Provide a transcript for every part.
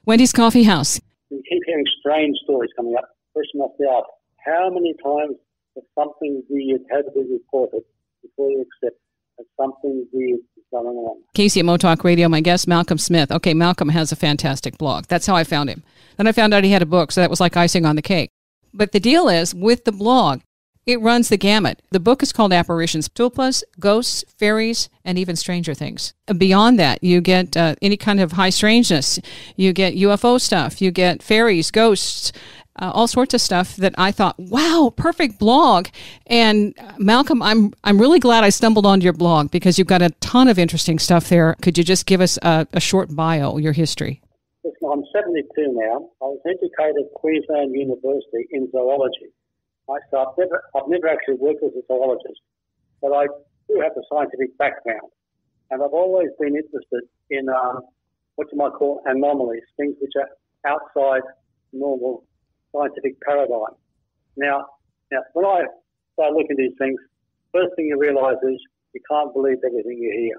Wendy's Coffee House. We keep hearing strange stories coming up. Question must be asked, how many times has something weird had to be reported before you accept that something weird is going on? Casey at Motalk Radio, my guest, Malcolm Smith. Okay, Malcolm has a fantastic blog. That's how I found him. Then I found out he had a book, so that was like icing on the cake. But the deal is, with the blog, it runs the gamut. The book is called Apparitions, tulpas, ghosts, fairies, and even stranger things. Beyond that, you get any kind of high strangeness. You get UFO stuff. You get fairies, ghosts, all sorts of stuff that I thought, wow, perfect blog. And Malcolm, I'm really glad I stumbled onto your blog because you've got a ton of interesting stuff there. Could you just give us a short bio, your history? Listen, I'm 72 now. I was educated at Queensland University in zoology. So I've never actually worked as a zoologist, but I do have a scientific background. And I've always been interested in what you might call anomalies, things which are outside normal scientific paradigm. Now, when I start looking at these things, first thing you realise is you can't believe everything you hear.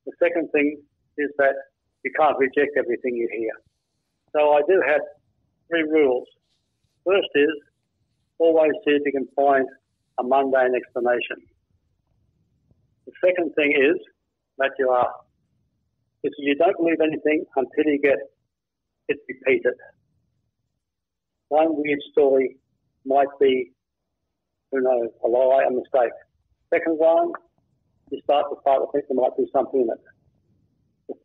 The second thing is that you can't reject everything you hear. So I do have 3 rules. First is, always see if you can find a mundane explanation. The second thing is that you don't believe anything until you get it repeated. One weird story might be, who knows, a lie, a mistake. Second one, you start to think there might be something in it.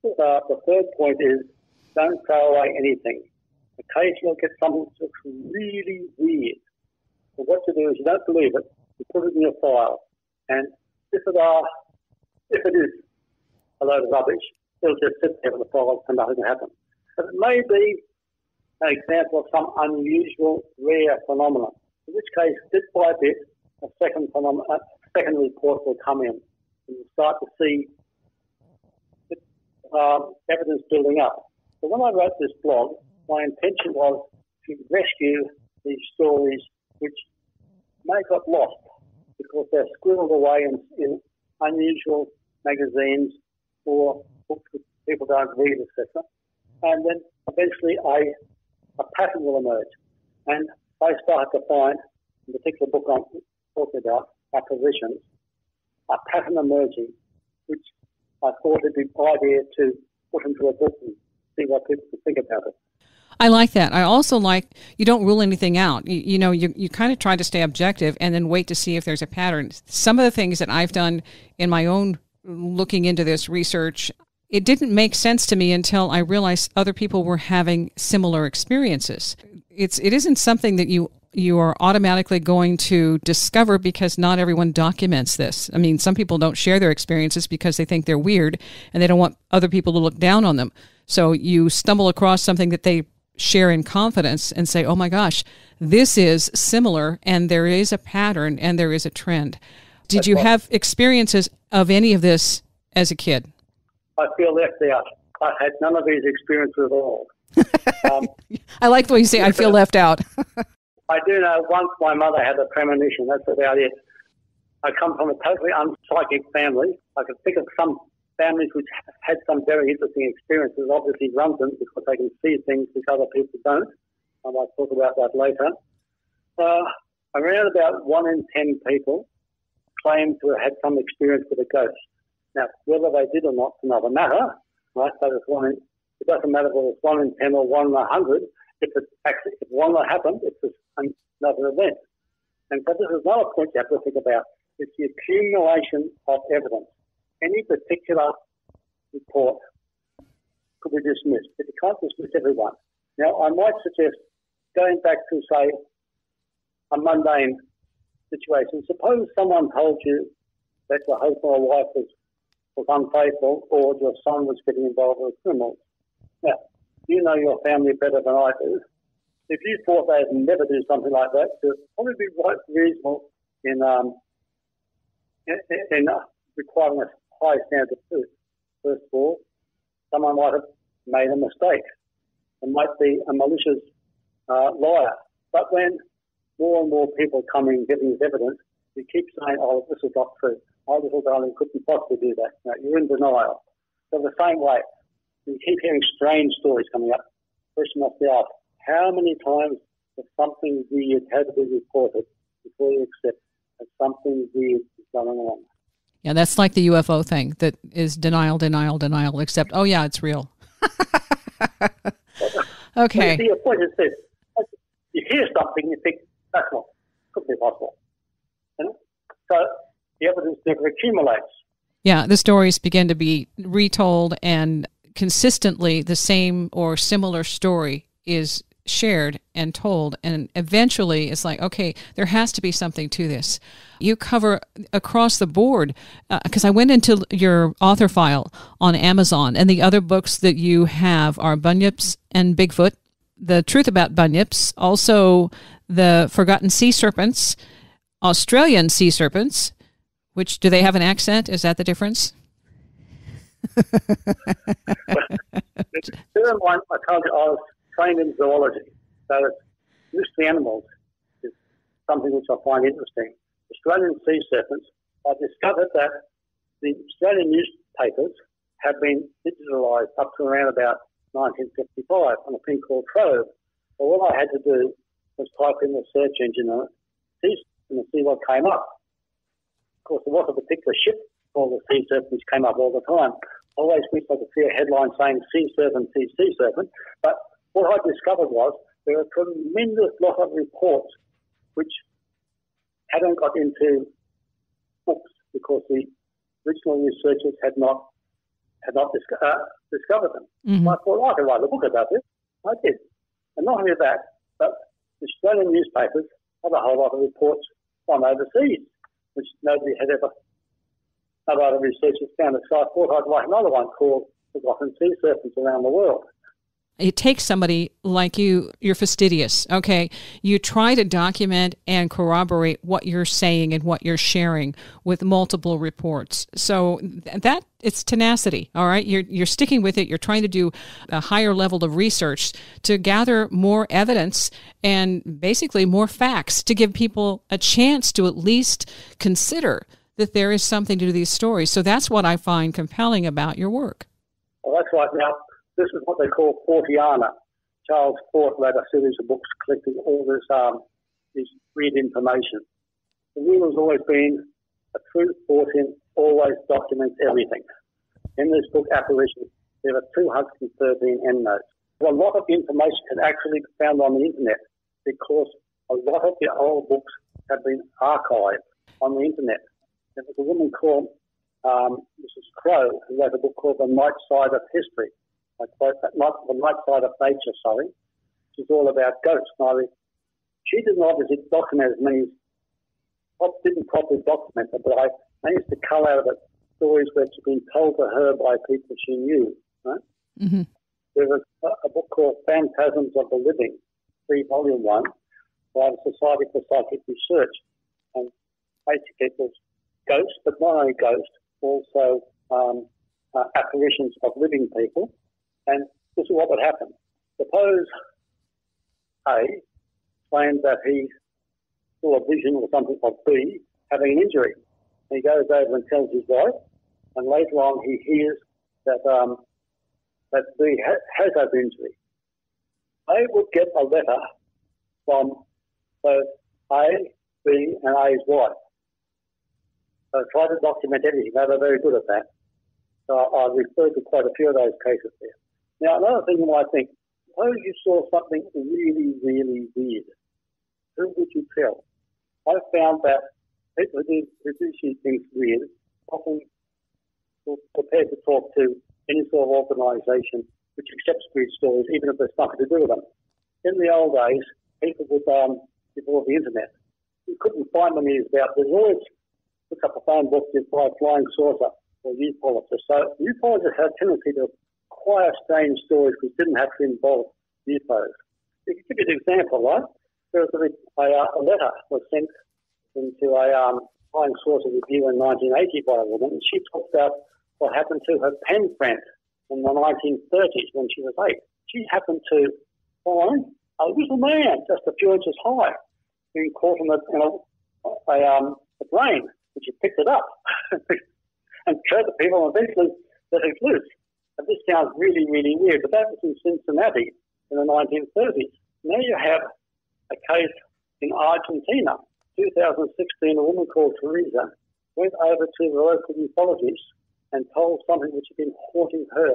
The third point is, don't throw away anything. Occasionally you'll get something that looks really weird. So what you do is you don't believe it, you put it in your file, and if it is a load of rubbish, it'll just sit there in the file and nothing will happen. But it may be an example of some unusual, rare phenomenon, in which case, bit by bit, a second report will come in, and you'll start to see evidence building up. So when I wrote this blog, my intention was to rescue these stories which may have got lost because they're squirreled away in unusual magazines or books that people don't read, etc. And then eventually a pattern will emerge. And I started to find, in the particular book I'm talking about, Apparitions, a pattern emerging, which I thought it'd be an idea to put into a book and see what people could think about it. I like that. I also like you don't rule anything out. You kind of try to stay objective and then wait to see if there's a pattern. Some of the things that I've done in my own looking into this research, it didn't make sense to me until I realized other people were having similar experiences. It isn't something that you are automatically going to discover because not everyone documents this. I mean, some people don't share their experiences because they think they're weird and they don't want other people to look down on them. So you stumble across something that they share in confidence and say, oh my gosh, this is similar and there is a pattern and there is a trend. Did you have experiences of any of this as a kid? I feel left out. I had none of these experiences at all. I like the way you say, I feel left out. I do know once my mother had a premonition. That's about it. I come from a totally unpsychic family. I can think of some families which had some very interesting experiences, obviously run them because they can see things which other people don't. I might talk about that later. Around about 1 in 10 people claim to have had some experience with a ghost. Now, whether they did or not is another matter, right? So it doesn't matter whether it's 1 in 10 or 1 in 100. If one that happened, it's just another event. And so this is another point you have to think about. It's the accumulation of evidence. Any particular report could be dismissed, but you can't dismiss everyone. Now, I might suggest going back to, say, a mundane situation. Suppose someone told you that your husband or wife was unfaithful or your son was getting involved with criminals. Now, you know your family better than I do. If you thought they'd never do something like that, it would probably be right reasonable in requiring a high standard of truth. First of all, someone might have made a mistake. It might be a malicious liar. But when more and more people come in giving us evidence, you keep saying, oh, this is not true. My little darling couldn't possibly do that. No, you're in denial. So the same way, You keep hearing strange stories coming up. Question myself, how many times has something weird had to be reported before you accept that something weird is going on? Yeah, that's like the UFO thing that is denial, except, oh, yeah, it's real. Okay. The point is this. You hear something, you think, that's not, could be possible. And so the evidence never accumulates. Yeah, the stories begin to be retold, and consistently the same or similar story is shared and told, and eventually it's like, okay, there has to be something to this. You cover across the board, because I went into your author file on Amazon, and the other books that you have are Bunyips and Bigfoot, The Truth About Bunyips, also The Forgotten Sea Serpents, Australian Sea Serpents, which, do they have an accent? Is that the difference? The third one, I told you, I was trained in zoology, so mystery animals is something which I find interesting. Australian sea serpents, I discovered that the Australian newspapers have been digitalised up to around about 1955 on a thing called Trove. So all I had to do was type in the search engine on it and see what came up. Of course, there was a particular ship called the sea serpent which came up all the time. I always wished I could see a headline saying sea serpent, sea serpent, but what I discovered was there are a tremendous lot of reports which hadn't got into books because the original researchers had not discovered them. Mm-hmm. I thought, I could write a book about this. I did. And not only that, but the Australian newspapers have a whole lot of reports on overseas, which nobody had ever, no other researchers found it. So I thought I'd write another one called Forgotten Sea Serpents Around the World. It takes somebody like you, you're fastidious, okay? You try to document and corroborate what you're saying and what you're sharing with multiple reports. So that, it's tenacity, all right? You're sticking with it. You're trying to do a higher level of research to gather more evidence and basically more facts to give people a chance to at least consider that there is something to these stories. So that's what I find compelling about your work. Well, that's right. Now, this is what they call Fortean. Charles Fort wrote a series of books collecting all this weird information. The rule has always been a true Fortean always documents everything. In this book, Apparitions, there are 213 endnotes. A lot of information can actually be found on the internet because a lot of the old books have been archived on the internet. There was a woman called Mrs. Crow who wrote a book called The Night Side of History. I quote that, not The Night Side of Nature, sorry, which is all about ghosts. Now, she didn't obviously document as many, didn't properly document them, but I managed to cull out of it stories which had been told to her by people she knew. Right? Mm-hmm. There was a book called Phantasms of the Living, 3-volume one, by the Society for Psychic Research. And basically it was ghosts, but not only ghosts, also apparitions of living people. And this is what would happen. Suppose A claimed that he saw a vision or something of B having an injury. He goes over and tells his wife, and later on he hears that B has that injury. A would get a letter from both A, B, and A's wife. So try to document everything. They were very good at that. So I referred to quite a few of those cases there. Now, another thing you might think, suppose you saw something really, really weird. Who would you tell? I found that people who do see things weird often are prepared to talk to any sort of organisation which accepts weird stories, even if there's nothing to do with them. In the old days, people would, before the internet, you couldn't find them years about. There's always look up a phone book to buy flying saucer or ufologists. So ufologists have a tendency to acquire strange stories which didn't have to involve UFOs. To give you an example, right? There was a letter was sent into a flying saucer review in 1980 by a woman. She talked about what happened to her pen friend in the 1930s when she was 8. She happened to find a little man just a few inches high being caught in a drain, which he picked it up and showed the people and eventually let it loose. And this sounds really, really weird, but that was in Cincinnati in the 1930s. Now you have a case in Argentina. 2016, a woman called Teresa went over to the local ufologist and told something which had been haunting her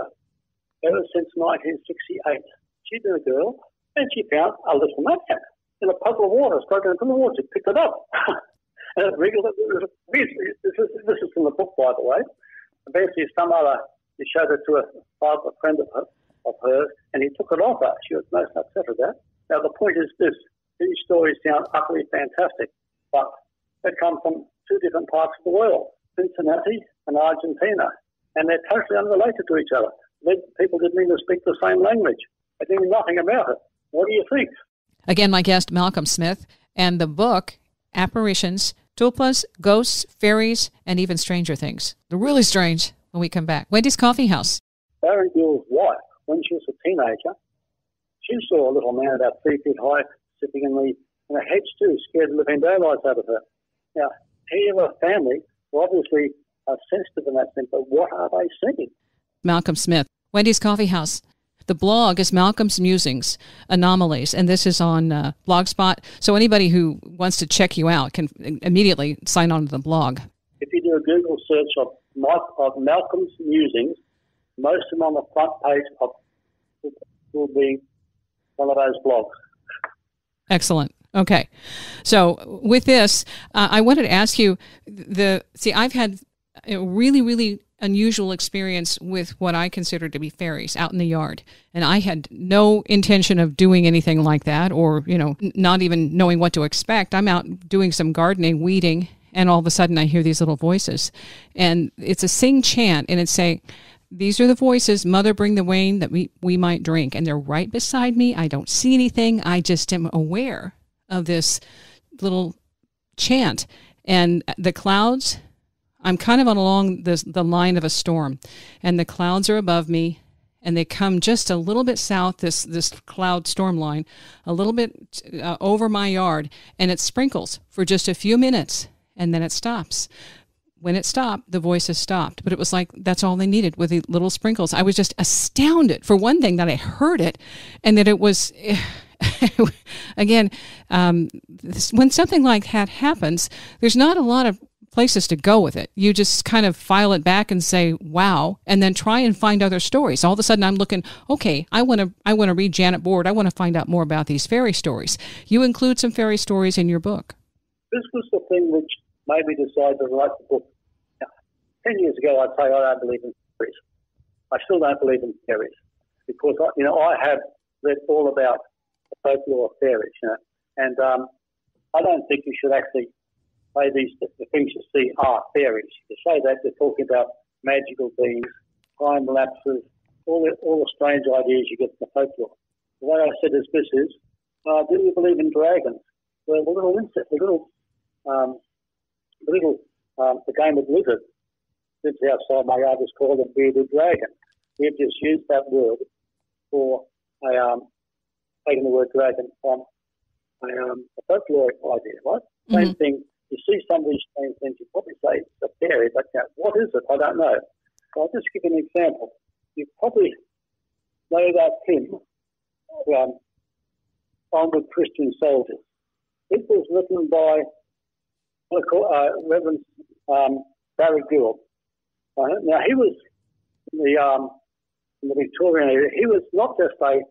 ever since 1968. She'd been a girl, and she found a little nugget in a puddle of water, struggling from the water. She picked it up. And it wriggled. This is from the book, by the way. Eventually, he showed it to a friend of hers, and he took it off her. She was most upset with that. Now, the point is this. These stories sound utterly fantastic, but they come from two different parts of the world, Cincinnati and Argentina, and they're totally unrelated to each other. People didn't even speak the same language. They knew nothing about it. What do you think? Again, my guest, Mahakam Smith, and the book, Apparitions, Tulpas, Ghosts, Fairies, and Even Stranger Things. They're really strange when we come back. Wendy's Coffee House. Baron Gill's wife, when she was a teenager, she saw a little man about 3 feet high sitting in a hedge too, scared the living daylights out of her. Now, he and her family were obviously sensitive in that sense, but what are they seeing? Mahakam Smith, Wendy's Coffee House. The blog is Malcolm's Musings, Anomalies, and this is on Blogspot. So anybody who wants to check you out can immediately sign on to the blog. If you do a Google search of Malcolm's Musings, most of them on the front page will be one of those blogs. Excellent. Okay. So with this, I wanted to ask you, I've had a really, really unusual experience with what I consider to be fairies out in the yard. And I had no intention of doing anything like that or, not even knowing what to expect. I'm out doing some gardening, weeding, and all of a sudden I hear these little voices. And it's a sing chant, and it's saying, "These are the voices, Mother, bring the wine that we might drink." And they're right beside me. I don't see anything. I just am aware of this little chant. And the clouds, I'm kind of along the line of a storm, and the clouds are above me, and they come just a little bit south, this cloud storm line, a little bit over my yard, and it sprinkles for just a few minutes, and then it stops. When it stopped, the voices stopped, but it was like that's all they needed with the little sprinkles. I was just astounded, for one thing, that I heard it, and that it was... Again, when something like that happens, there's not a lot of places to go with it. You just kind of file it back and say, wow, and then try and find other stories. All of a sudden I'm looking, okay, I want to read Janet Board. I want to find out more about these fairy stories. You include some fairy stories in your book. This was the thing which made me decide to write the book. Now, 10 years ago, I'd say I don't believe in fairies. I still don't believe in fairies because, I have read all about the folklore of fairies, and I don't think you should actually say the things you see are fairies. You say that, they're talking about magical beings, time lapses, all the strange ideas you get from the folklore. The way I said this is, do you believe in dragons? Well, the little insect, the game of lizard lives outside my yard is called a bearded dragon. We've just used that word for taking the word dragon from a folkloric idea, right? Mm-hmm. Same thing. You see some of these strange things, you probably say it's a fairy, but what is it? I don't know. So I'll just give you an example. You probably know that hymn, Onward Christian Soldiers. It was written by Reverend Barry Gill. Now, he was in the Victorian area. He was not just a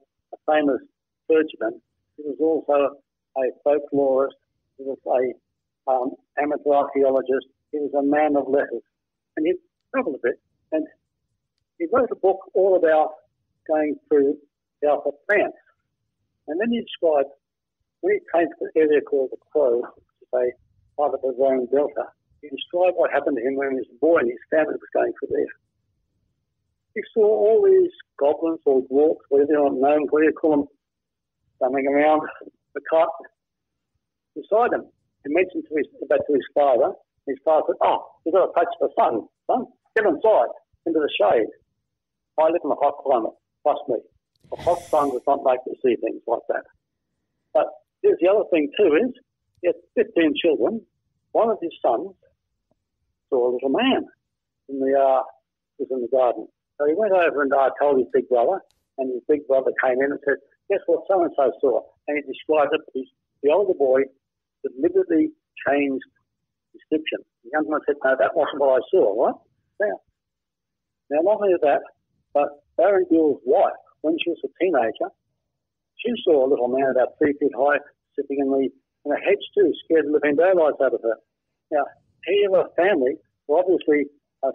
famous clergyman. He was also a folklorist. He was a amateur archaeologist. He was a man of letters. And he travelled a bit. And he wrote a book all about going through south of France. And then he described, when he came to the area called the Crow, which is a part of the Rhone Delta, he described what happened to him when he was a boy and his family was going through there. He saw all these goblins or dwarfs, whatever you call them, coming around the cart beside him. He mentioned to his father. His father said, you've got to touch the sun. Son, get inside, into the shade. I live in a hot climate, trust me. A hot sun does not make you see things like that. But here's the other thing too is, he had 15 children. One of his sons saw a little man was in the garden. So he went over and told his big brother, and his big brother came in and said, guess what so-and-so saw? And he described it. The older boy deliberately changed description. The younger one said, no, that wasn't what I saw, right? Now, not only that, but Barry Gill's wife, when she was a teenager, she saw a little man about 3 feet high sitting in a hedge too, scared the living daylights out of her. Now, he and her family were obviously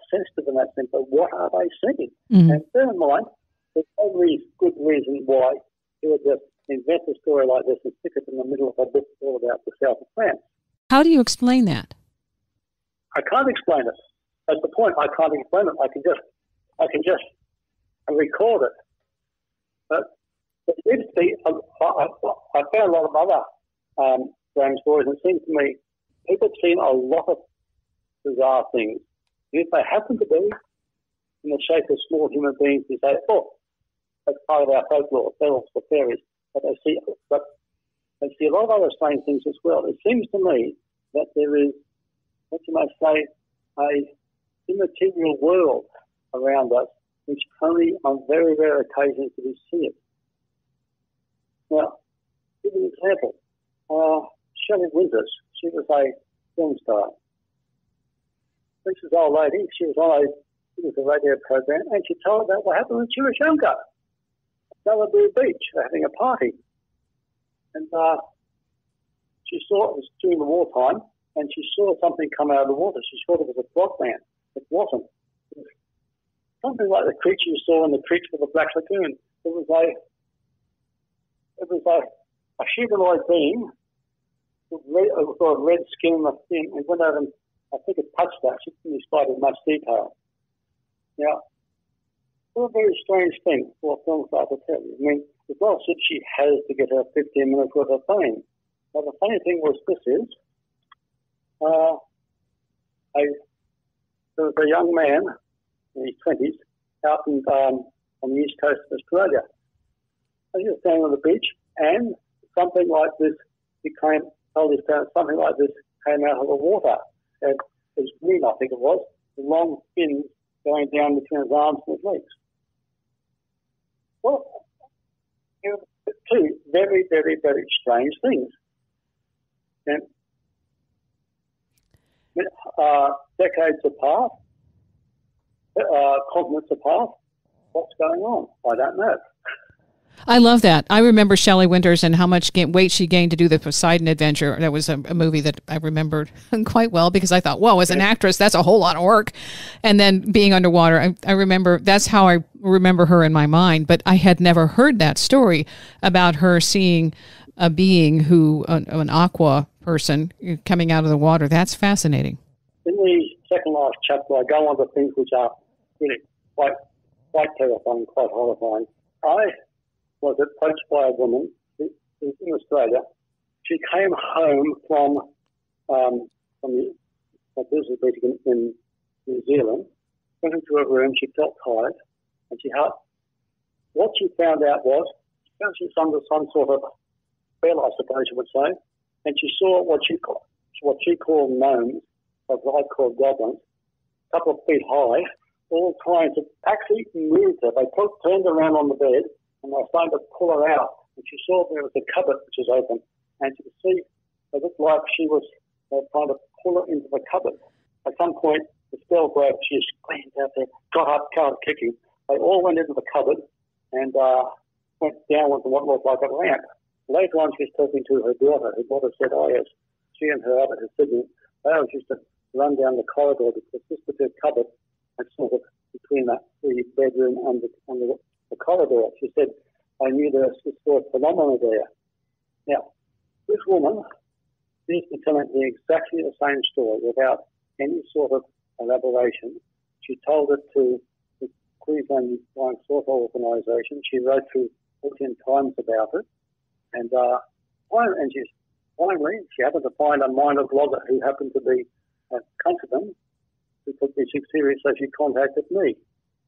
sensitive in that sense, but what are they seeing? Mm-hmm. And bear in mind, there's every good reason why he would just invent a story like this and stick it in the middle of a book all about the south of France. How do you explain that? I can't explain it. That's the point. I can't explain it. I can just record it. But I found a lot of other strange stories, and it seems to me people have seen a lot of bizarre things. If they happen to be in the shape of small human beings, you say, oh, that's part of our folklore, elves or fairies. But they see a lot of other strange things as well. It seems to me that there is, what you might say, a immaterial world around us, which only on very rare occasions do we see it. Now, give an example. Shelley Winters, she was a film star. This is an old lady. She was on a radio program, and she told about what happened when she was younger. Malibu Beach, having a party. And she saw it was during the wartime, and she saw something come out of the water. She thought it was a frogman. It wasn't. It was something like the creature you saw in the creeks of the Black Lagoon. It was a humanoid being with got red skin and a thing, and went over and I think it touched that. She didn't describe it in much detail. Now, what a very strange thing for a film star to tell you. I mean, it's not as if she has to get her 15 minutes worth of fame. But the funny thing was there was a young man in his 20s out on the east coast of Australia. And he was standing on the beach, and something like this told his parents something like this came out of the water. It was green, I think it was, the long fins going down between his arms and his legs. Well, two very, very, very strange things. And decades apart, continents apart, what's going on? I don't know. I love that. I remember Shelley Winters and how much weight she gained to do the Poseidon Adventure. That was a movie that I remembered quite well because I thought, whoa, as an actress, that's a whole lot of work. And then being underwater, I remember, that's how I remember her in my mind. But I had never heard that story about her seeing a being an aqua person coming out of the water. That's fascinating. In the second last chapter, I go on to things which are really quite terrifying, quite horrifying. I was approached by a woman who was in Australia. She came home from the business meeting in New Zealand, went into her room, she felt tired, and what she found out was, she was under some sort of spell, I suppose you would say, and she saw what she called gnomes, or what I call goblins, a couple of feet high, all trying to actually move her. They turned around on the bed, and they were starting to pull her out. And she saw there was a cupboard which was open. And she could see it looked like they were trying to pull her into the cupboard. At some point, the spell broke. She screamed out there, got up, started kicking. They all went into the cupboard and went downwards to what looked like a ramp. Later on, she was talking to her daughter. Her daughter said, oh, yes, she and her siblings, they always used to run down the corridor because this particular cupboard was sort of between the bedroom and the corridor. She said, I knew there was this sort of phenomenon there. Now, this woman seems to be telling me exactly the same story without any sort of elaboration. She told it to the Queensland Flying Saucer Organisation. She wrote to Fortean Times about it. And finally, she happened to find a minor blogger who happened to be a countryman who took this serious, so she contacted me.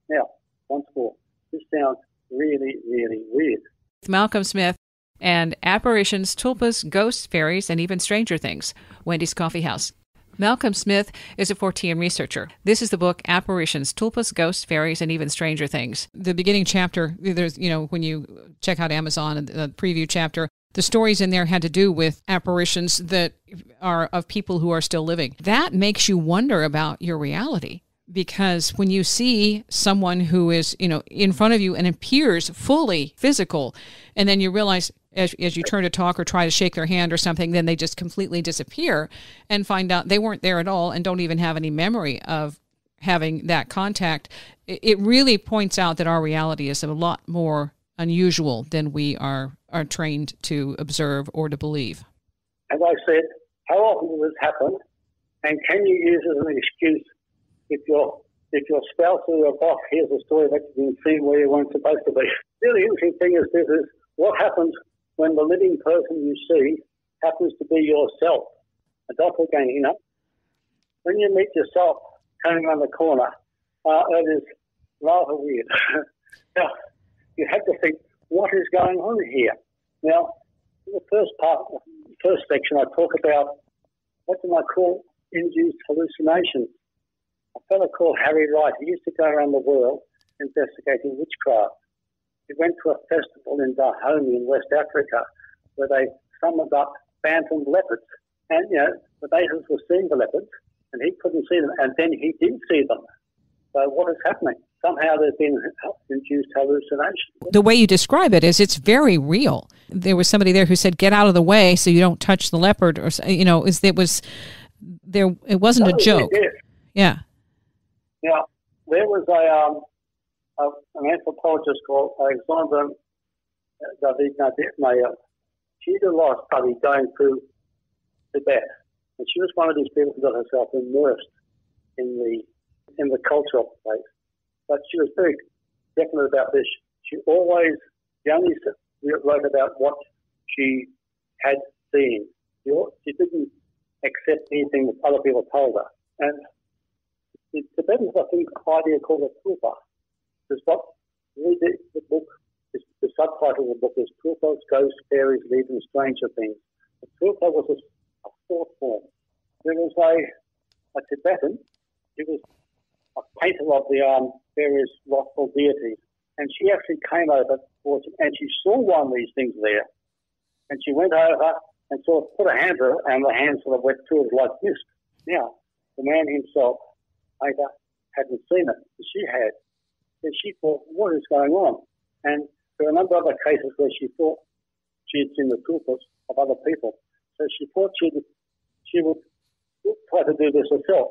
Now, once more, this sounds really, really weird. Malcolm Smith and Apparitions, Tulpas, Ghosts, Fairies, and even Stranger Things. Wendy's Coffee House. Malcolm Smith is a Fortean researcher. This is the book Apparitions, Tulpas, Ghosts, Fairies, and Even Stranger Things. The beginning chapter, there's, when you check out Amazon and the preview chapter, the stories in there had to do with apparitions that are of people who are still living. That makes you wonder about your reality, because when you see someone who is, in front of you and appears fully physical, and then you realize as you turn to talk or try to shake their hand or something, then they just completely disappear and find out they weren't there at all and don't even have any memory of having that contact. It really points out that our reality is a lot more unusual than we are trained to observe or to believe. As I said, how often does this happen? And can you use it as an excuse if your spouse or your boss hears a story that you've been seen where you weren't supposed to be? The really interesting thing is this is what happens when the living person you see happens to be yourself. And don't forget, when you meet yourself coming around the corner, it is rather weird. Now, you have to think, what is going on here? Now, in the first section, I talk about what do I call induced hallucinations. A fellow called Harry Wright, he used to go around the world investigating witchcraft. He went to a festival in Dahomey in West Africa where they summoned up phantom leopards. And, the natives were seeing the leopards and he couldn't see them, and then he did see them. So what is happening? Somehow there's been induced hallucination. The way you describe it is it's very real. There was somebody there who said, "Get out of the way so you don't touch the leopard," or it wasn't a joke. Yeah. Now, there was an anthropologist called Alexandra David. She did a lot of study going through Tibet, and she was one of these people who got herself immersed in the culture of the place. But she was very definite about this. She only wrote about what she had seen. She didn't accept anything that other people told her. And the Tibetans, I think, idea called a tulpa. Is what read the book. The subtitle of the book is Tulpas, Ghosts, Fairies, and Even Stranger Things. The tulpa was a thought form. There was a Tibetan. He was a painter of the various wrathful deities, and she actually came over towards him, and she saw one of these things there, and she went over and sort of put a hand to it, and the hand sort of went through it like mist. Now, the man himself later hadn't seen it, but she had. And she thought, what is going on? And there were a number of other cases where she thought she had seen the tulpas of other people. So she thought she would try to do this herself.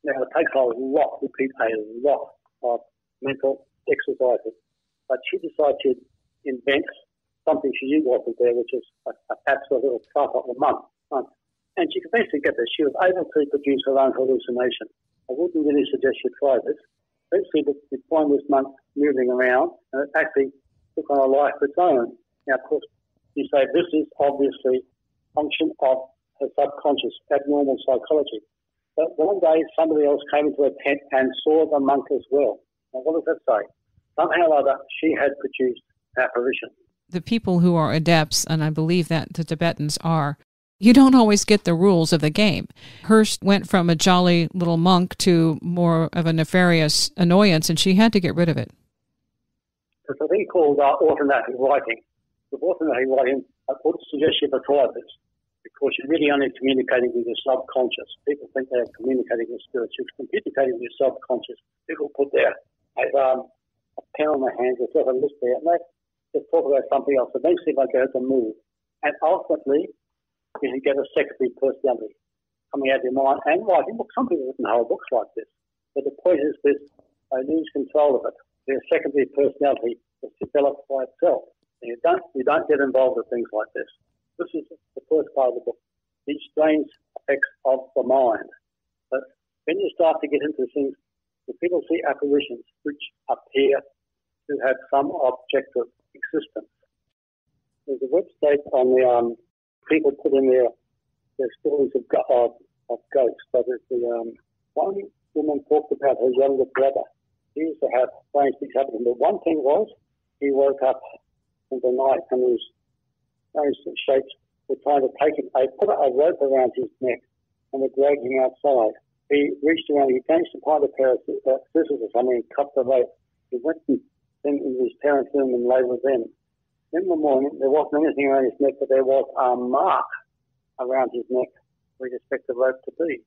Now, it takes a lot of mental exercises. But she decided to invent something she knew wasn't there, which is perhaps a little trumpet or month. And she could basically get this. She was able to produce her own hallucination. I wouldn't really suggest you try this. Basically, you find this monk moving around, and it actually took on a life of its own. Now, of course, you say this is obviously a function of her subconscious, abnormal psychology. But one day, somebody else came into a tent and saw the monk as well. Now, what does that say? Somehow or other, she had produced apparition. The people who are adepts, and I believe that the Tibetans are, you don't always get the rules of the game. Hers went from a jolly little monk to more of a nefarious annoyance, and she had to get rid of it. There's a thing called automatic writing. With automatic writing, I would suggest you to try this, because you're really only communicating with your subconscious. People think they're communicating with spirits. You're communicating with your subconscious. People put a pen on their hands, or sort of a list there, and they just talk about something else. Eventually they go to move. And ultimately, you can get a secondary personality coming out of your mind and writing books. Some people wouldn't hold books like this. But the point is this, they lose control of it. Their secondary personality is developed by itself. And you don't get involved with things like this. This is the first part of the book, these strange effects of the mind. But when you start to get into things, the people see apparitions which appear to have some objective existence. There's a website on the people put in their stories of ghosts. But one woman talked about her younger brother. He used to have strange things happen to him. But one thing was, he woke up in the night and his shapes were trying to take him. They put a rope around his neck and they dragged him outside. He reached around, he managed to find a pair of scissors or something and cut the rope. He went into his parents' room and lay with them. In the morning, there wasn't anything around his neck, but there was a mark around his neck where you'd expect the rope to be.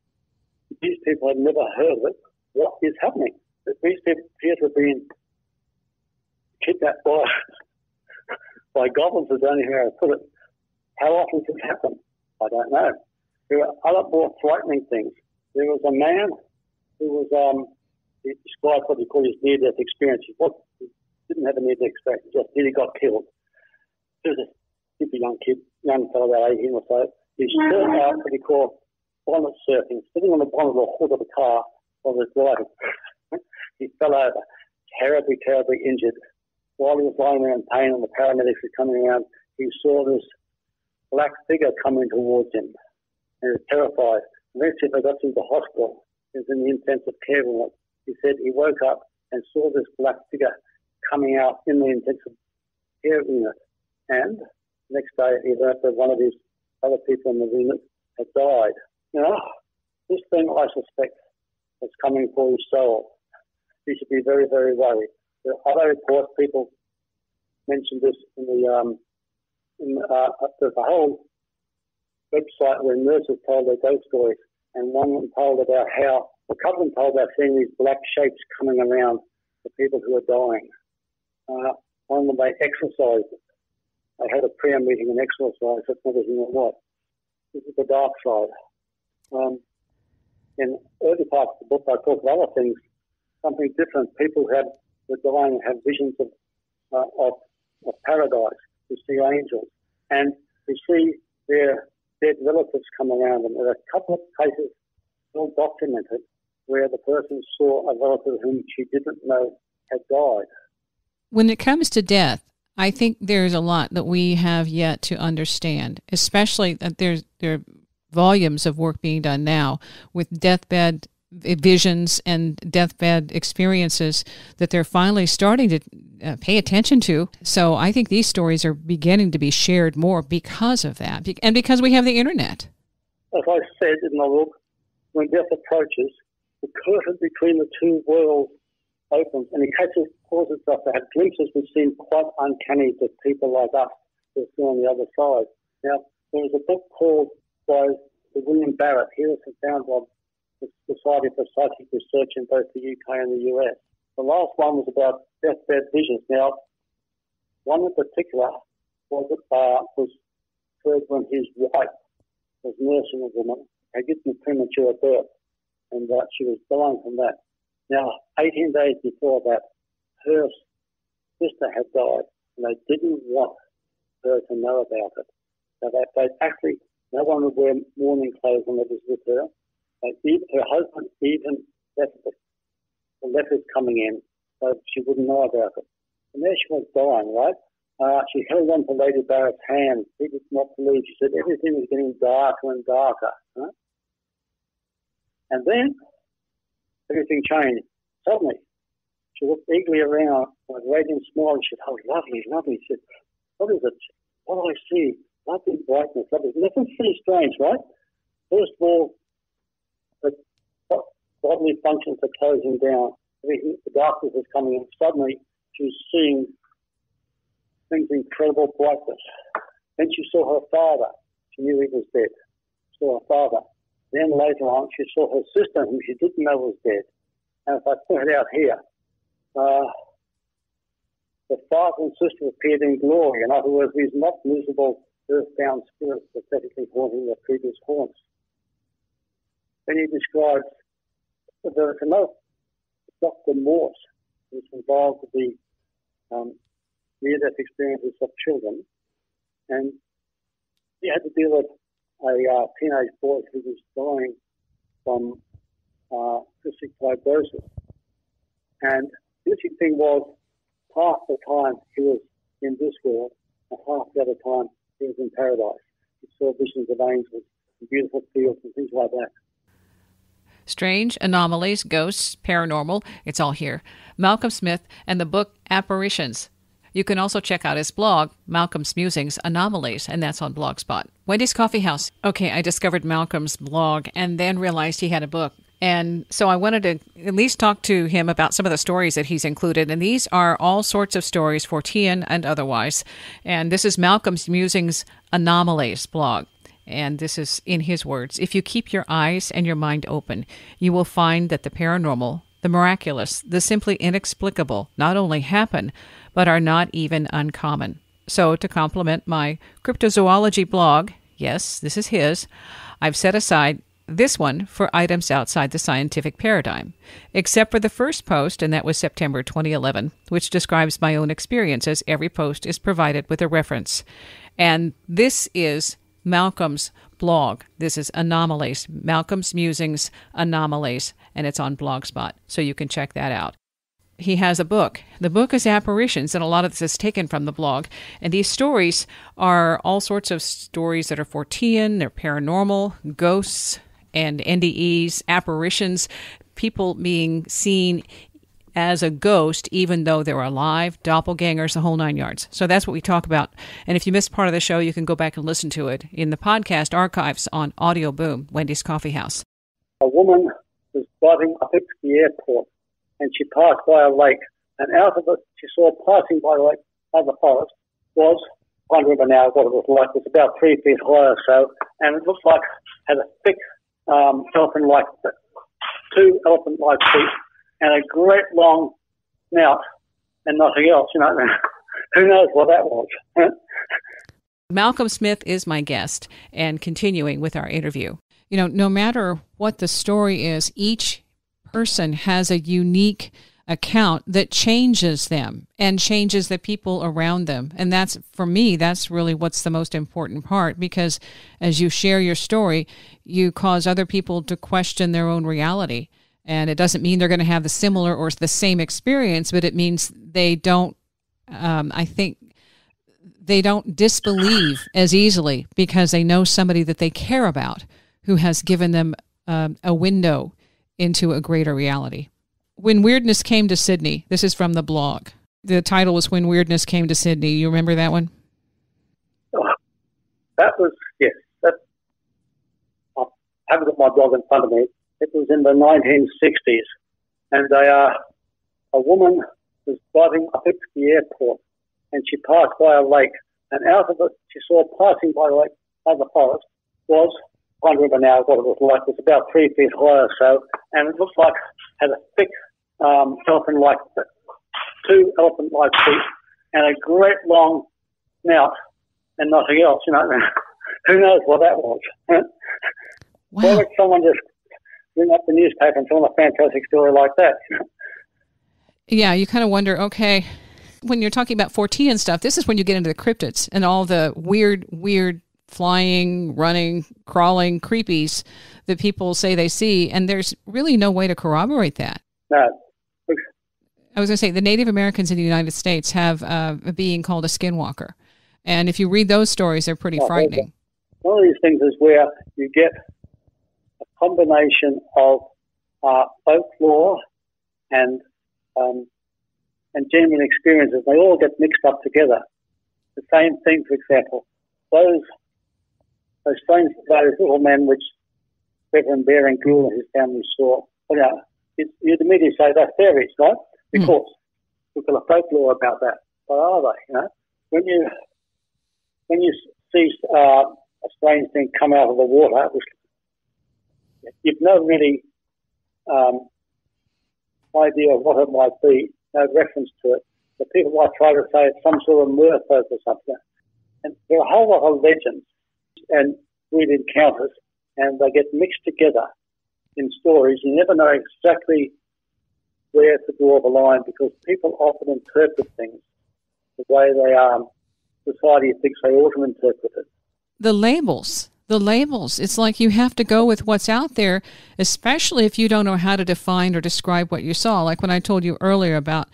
These people had never heard of it. What is happening? These people appear to have been kidnapped by goblins, is the only way I put it. How often does this happen? I don't know. There are other more frightening things. There was a man who was, he described what he called his near-death experience. He didn't have a near-death experience, just nearly got killed. He was a super young kid, young fellow about 18 or so. He started out what he called bonnet surfing, sitting on the bonnet of the hood of the car while he was driving. He fell over, terribly, terribly injured. While he was lying there in pain and the paramedics were coming around, he saw this black figure coming towards him. And he was terrified. Eventually they got to the hospital. He was in the intensive care unit. He said he woke up and saw this black figure coming out in the intensive care unit. And the next day he learned that one of his other people in the unit had died. Now, this thing I suspect is coming for his soul. He should be very, very worried. There are other reports, people mentioned this in there's a whole website where nurses told their ghost stories, and one of them told about how, a couple of them told about seeing these black shapes coming around the people who are dying. One of them, they exorcised it. They had a prayer meeting and exorcised it, and everything like that. This is the dark side. In early parts of the book, I talk about other things, something different. People who were dying have visions of paradise, to see angels, and to see their dead relatives come around them. There are a couple of cases well documented where the person saw a relative whom she didn't know had died. When it comes to death, I think there's a lot that we have yet to understand, especially that there are volumes of work being done now with deathbed visions and deathbed experiences that they're finally starting to pay attention to. So I think these stories are beginning to be shared more because of that, and because we have the internet. As I said in my book, when death approaches, the curtain between the two worlds opens, and it causes us to have glimpses which seem quite uncanny to people like us who are still on the other side. Now, there was a book called by William Barrett. He was founded by the Society for Psychic Research in both the UK and the US. The last one was about deathbed visions. Now, one in particular was heard when his wife was nursing a woman, had given a premature birth, and she was dying from that. Now, 18 days before that, her sister had died, and they didn't want her to know about it. So they actually, no one would wear mourning clothes when they was with her. Her husband even left the letters coming in so she wouldn't know about it. And there she was dying, right? She held on to Lady Barrett's hand. She did not believe. She said everything was getting darker and darker. Right? And then everything changed. Suddenly, she looked eagerly around with a radiant smile. She said, "Oh, lovely, lovely." She said, "What is it? What do I see? Lovely brightness, lovely." Nothing pretty strange, right? First of all, the bodily functions are closing down. The darkness is coming in. Suddenly, she was seeing things of incredible brightness. Then she saw her father. She knew he was dead. She saw her father. Then later on, she saw her sister, whom she didn't know was dead. And if I point out here, the father and sister appeared in glory. In other words, these not miserable earthbound spirits pathetically haunting their previous haunts. Then he describes that there was another Dr. Morse, which involved the near-death experiences of children, and he had to deal with a teenage boy who was dying from cystic fibrosis. And the interesting thing was, half the time he was in this world, and half the other time he was in paradise. He saw visions of angels and beautiful fields and things like that. Strange, anomalies, ghosts, paranormal, it's all here. Malcolm Smith and the book Apparitions. You can also check out his blog, Malcolm's Musings, Anomalies, and that's on Blogspot. Wendy's Coffee House. Okay, I discovered Malcolm's blog and then realized he had a book. And so I wanted to at least talk to him about some of the stories that he's included. And these are all sorts of stories, Fortean and otherwise. And this is Malcolm's Musings, Anomalies blog. And this is in his words: if you keep your eyes and your mind open, you will find that the paranormal, the miraculous, the simply inexplicable not only happen, but are not even uncommon. So to complement my cryptozoology blog, yes, this is his, I've set aside this one for items outside the scientific paradigm, except for the first post, and that was September 2011, which describes my own experiences. Every post is provided with a reference. And this is Malcolm's blog. This is Anomalies, Malcolm's Musings, Anomalies, and it's on Blogspot, so you can check that out. He has a book. The book is Apparitions, and a lot of this is taken from the blog. And these stories are all sorts of stories that are Fortean, they're paranormal, ghosts, and NDEs, apparitions, people being seen as a ghost, even though they're alive, doppelgangers, the whole nine yards. So that's what we talk about. And if you missed part of the show, you can go back and listen to it in the podcast archives on Audio Boom, Wendy's Coffee House. A woman was driving up to the airport, and she passed by a lake, and out of it, she saw passing by the forest was, I can't remember now what it was like, it was about 3 feet high or so, and it looked like it had a thick elephant-like, 2 elephant-like feet, and a great long snout, and nothing else, you know. Who knows what that was? Malcolm Smith is my guest, and continuing with our interview. You know, no matter what the story is, each person has a unique account that changes them and changes the people around them. And that's, for me, that's really what's the most important part, because as you share your story, you cause other people to question their own reality. And it doesn't mean they're going to have the similar or the same experience, but it means they don't, I think, they don't disbelieve as easily because they know somebody that they care about who has given them a window into a greater reality. When Weirdness Came to Sydney, this is from the blog. The title was When Weirdness Came to Sydney. You remember that one? Oh, that was, yes. I haven't got my blog in front of me. It was in the 1960s. And a woman was driving up to the airport, and she passed by a lake. And out of it, she saw passing by the forest was, I can't remember now what it was like, it was about 3 feet high or so, and it looked like it had a thick elephant-like, 2 elephant-like feet, and a great long snout, and nothing else, you know. Who knows what that was? Wow. Why would someone just bring up the newspaper and tell a fantastic story like that? Yeah, you kind of wonder, okay, when you're talking about Fortean stuff, this is when you get into the cryptids and all the weird flying, running, crawling creepies that people say they see, and there's really no way to corroborate that. No. I was going to say, the Native Americans in the United States have a being called a skinwalker. And if you read those stories, they're pretty frightening. One of these things is where you get a combination of folklore and genuine experiences. They all get mixed up together. The same thing, for example, those strange, those little men which Reverend Baring Gould and his family saw, you'd immediately say they're fairies, right? Because we've got a folklore about that. But are they? You know, when you see a strange thing come out of the water, you've no really idea of what it might be, no reference to it. The people might try to say it's some sort of merfolk or something. And there are a whole lot of legends and weird encounters, and they get mixed together in stories. You never know exactly where to draw the line, because people often interpret things the way society thinks they ought to interpret it. The labels. It's like you have to go with what's out there, especially if you don't know how to define or describe what you saw. Like when I told you earlier about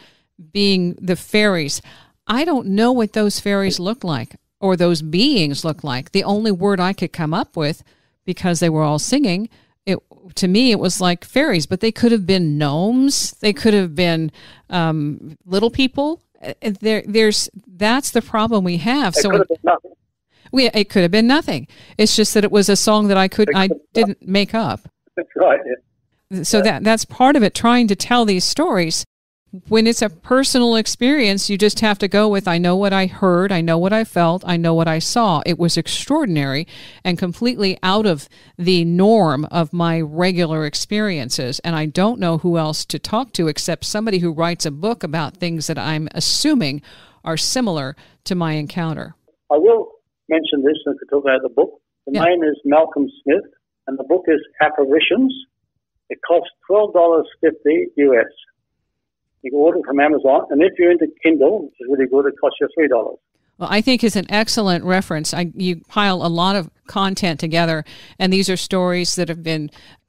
being the fairies, I don't know what those fairies look like or those beings look like. The only word I could come up with, because they were all singing, to me it was like fairies, but they could have been gnomes, they could have been little people, That's the problem we have. It could have been nothing. It could have been nothing. It's just that it was a song that I didn't make up. That's right. Yeah. So that's part of it, trying to tell these stories. When it's a personal experience, you just have to go with, I know what I heard, I know what I felt, I know what I saw. It was extraordinary and completely out of the norm of my regular experiences. And I don't know who else to talk to except somebody who writes a book about things that I'm assuming are similar to my encounter. I will mention this since we talk about the book. The name is Malcolm Smith, and the book is Apparitions. It costs $12.50 US. You can order it from Amazon, and if you're into Kindle, which is really good, it costs you $3. Well, I think it's an excellent reference. You pile a lot of content together, and these are stories that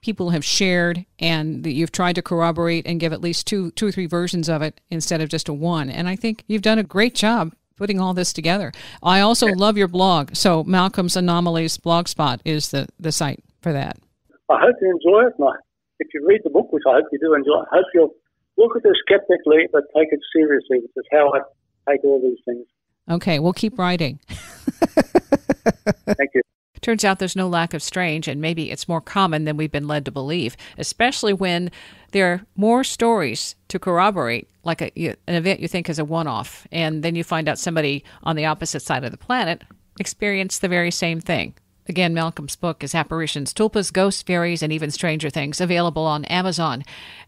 people have shared, and that you've tried to corroborate and give at least two or three versions of it instead of just a one. And I think you've done a great job putting all this together. I also love your blog. So Malcolm's Anomalies blogspot is the site for that. I hope you enjoy it. If you read the book, which I hope you do enjoy, I hope you'll look at it skeptically, but take it seriously, which is how I take all these things. Okay, we'll keep writing. Thank you. Turns out there's no lack of strange, and maybe it's more common than we've been led to believe, especially when there are more stories to corroborate, like an event you think is a one-off, and then you find out somebody on the opposite side of the planet experienced the very same thing. Again, Malcolm's book is Apparitions, Tulpas, Ghosts, Fairies, and Even Stranger Things, available on Amazon.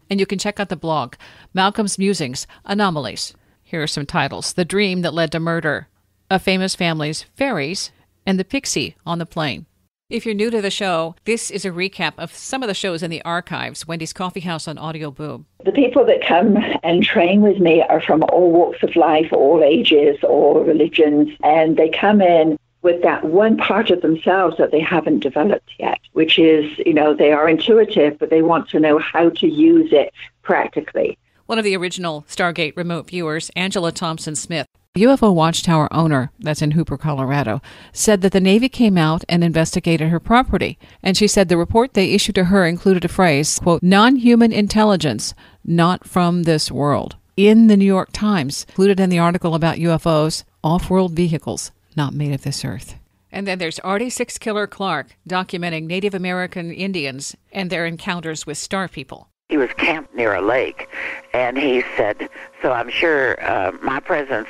And you can check out the blog, Malcolm's Musings, Anomalies. Here are some titles: The Dream That Led to Murder, A Famous Family's Fairies, and The Pixie on the Plane. If you're new to the show, this is a recap of some of the shows in the archives, Wendy's Coffee House on Audio Boom. The people that come and train with me are from all walks of life, all ages, all religions, and they come in with that one part of themselves that they haven't developed yet, which is, they are intuitive, but they want to know how to use it practically. One of the original Stargate remote viewers, Angela Thompson-Smith, UFO Watchtower owner, that's in Hooper, Colorado, said that the Navy came out and investigated her property. And she said the report they issued to her included a phrase, quote, non-human intelligence, not from this world. In the New York Times, included in the article about UFOs, off-world vehicles, not made of this earth. And then there's Artie Six Killer Clark, documenting Native American Indians and their encounters with star people. He was camped near a lake, and he said, so I'm sure my presence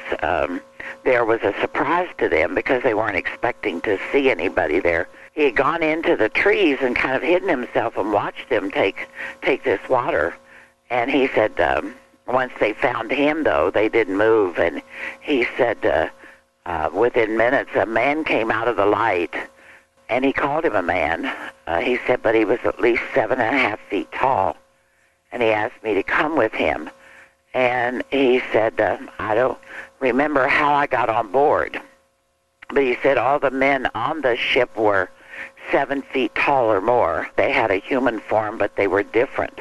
there was a surprise to them because they weren't expecting to see anybody there. He had gone into the trees and kind of hidden himself and watched them take this water. And he said once they found him, though, they didn't move. And he said within minutes, a man came out of the light, and he called him a man. He said, but he was at least 7.5 feet tall. And he asked me to come with him. And he said, I don't remember how I got on board. But he said all the men on the ship were 7 feet tall or more. They had a human form, but they were different,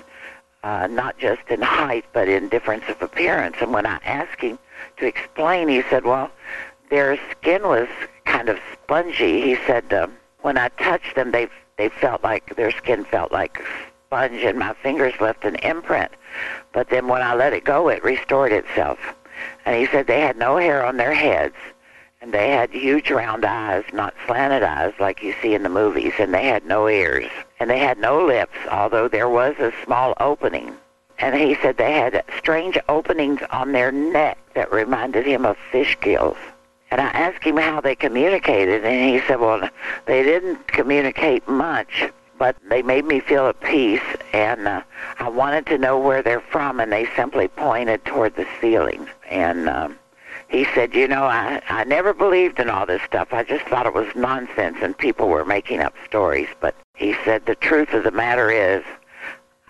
not just in height, but in difference of appearance. And when I asked him to explain, he said, well, their skin was kind of spongy. He said, when I touched them, they felt like, their skin felt like sponge, and my fingers left an imprint. But then when I let it go, it restored itself. And he said they had no hair on their heads, and they had huge round eyes, not slanted eyes like you see in the movies, and they had no ears, and they had no lips, although there was a small opening. And he said they had strange openings on their neck that reminded him of fish gills. And I asked him how they communicated, and he said, well, they didn't communicate much, but they made me feel at peace, and I wanted to know where they're from, and they simply pointed toward the ceiling. And he said, I never believed in all this stuff. I just thought it was nonsense, and people were making up stories. But he said the truth of the matter is,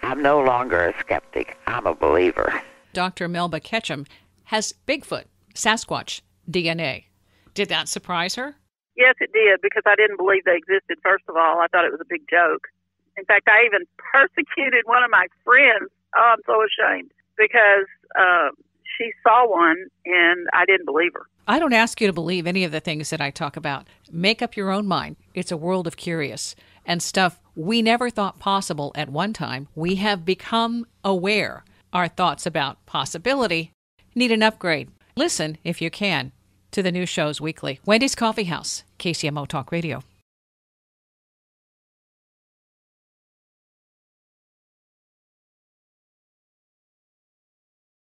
I'm no longer a skeptic. I'm a believer. Dr. Melba Ketchum has Bigfoot, Sasquatch, DNA. Did that surprise her? Yes, it did, because I didn't believe they existed, first of all. I thought it was a big joke. In fact, I even persecuted one of my friends. Oh, I'm so ashamed, because she saw one, and I didn't believe her. I don't ask you to believe any of the things that I talk about. Make up your own mind. It's a world of curious and stuff we never thought possible at one time. We have become aware. Our thoughts about possibility need an upgrade. Listen, if you can, to the new shows weekly. Wendy's Coffee House, KCMO Talk Radio.